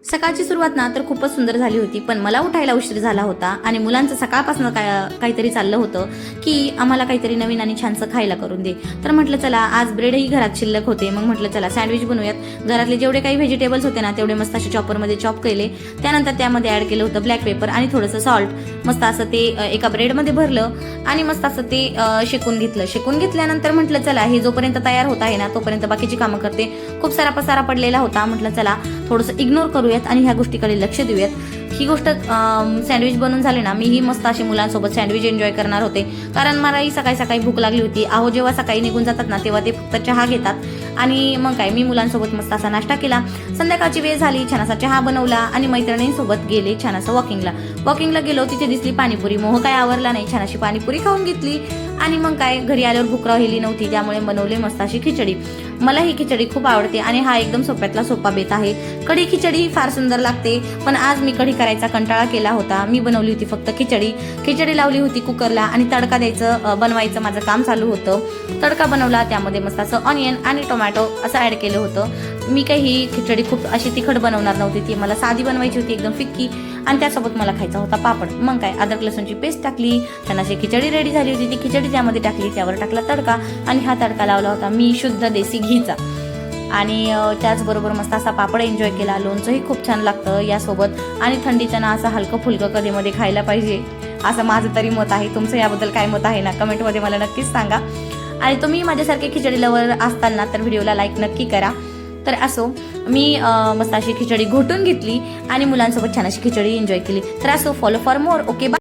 सकाळची सुरुवात ना तर खूपच सुंदर झाली होती, पण मला उठायला उशीर झाला होता आणि मुलांचं सकाळपासून काहीतरी चाललं होतं की आम्हाला काहीतरी नवीन आणि छानसं खायला करून दे. तर म्हटलं चला आज ब्रेडही घरात शिल्लक होते, मग म्हटलं चला सँडविच बनवूयात. घरातले जेवढे काही व्हेजिटेबल्स होते ना तेवढे मस्त असे चॉपरमध्ये चॉप केले. त्यानंतर त्यामध्ये ॲड केलं होतं ब्लॅक पेपर आणि थोडंसं सॉल्ट. मस्त असं ते एका ब्रेडमध्ये भरलं आणि मस्त असं ते शेकून घेतलं. शेकून घेतल्यानंतर म्हटलं चला हे जोपर्यंत तयार होत आहे ना तोपर्यंत बाकीची कामं करते. खूप सारा पसारा पडलेला होता, म्हटलं चला थोडंसं इग्नोर करूयात आणि ह्या गोष्टीकडे लक्ष देऊयात. ही गोष्ट सँडविच बनवून झाले ना मी ही मस्त अशी मुलांसोबत सँडविच एन्जॉय करणार होते, कारण मलाही सकाळी सकाळी भूक लागली होती. अहो जेव्हा सकाळी निघून जातात ना तेव्हा ते फक्त चहा घेतात आणि मग काय मी मुलांसोबत मस्त असा नाश्ता केला. संध्याकाळची वेळ झाली, छान असा चहा बनवला आणि मैत्रिणींसोबत गेले छान असं वॉकिंगला गेलो. तिथे दिसली पाणीपुरी, मोह काय आवरला नाही, छान अशी पाणीपुरी खाऊन घेतली आणि मग काय घरी आल्यावर भूक राहिली नव्हती त्यामुळे बनवली मस्त अशी खिचडी. मला ही खिचडी खूप आवडते आणि हा एकदम सोप्यातला सोपा बेत आहे. कढी खिचडी फार सुंदर लागते, पण आज मी कढी करायचा कंटाळा केला होता. मी बनवली होती फक्त खिचडी लावली होती कुकरला आणि तडका बनवायचं माझं काम चालू होतं. तडका बनवला, त्यामध्ये मस्त असं ऑनियन आणि टोमॅटो असं ॲड केलं होतं. मी काही ही खिचडी खूप अशी तिखट बनवणार नव्हती, ती मला साधी बनवायची होती एकदम फिक्की, आणि त्यासोबत मला खायचा होता पापड. मग काय अद्रक लसूणची पेस्ट टाकली, छान अशी खिचडी रेडी झाली होती. ती खिचडी त्यामध्ये टाकली, त्यावर टाकला तडका आणि हा तडका लावला होता मी शुद्ध देसी घीचा. आणि त्याचबरोबर मस्त असा पापड एन्जॉय केला. लोणचंही खूप छान लागतं यासोबत आणि थंडीचं ना असं हलकं फुलकं कधीमध्ये खायला पाहिजे असं माझं तरी मत आहे. तुमचं याबद्दल काय मत आहे ना कमेंटमध्ये मला नक्कीच सांगा. आणि तुम्ही माझ्यासारखे खिचडी लवर असताना तर व्हिडिओला लाईक नक्की करा. तर असो मी मस्त अशी खिचडी घोटून घेतली आणि मुलांसोबत छान अशी खिचडी एन्जॉय केली. तर असो follow for more. Okay bye.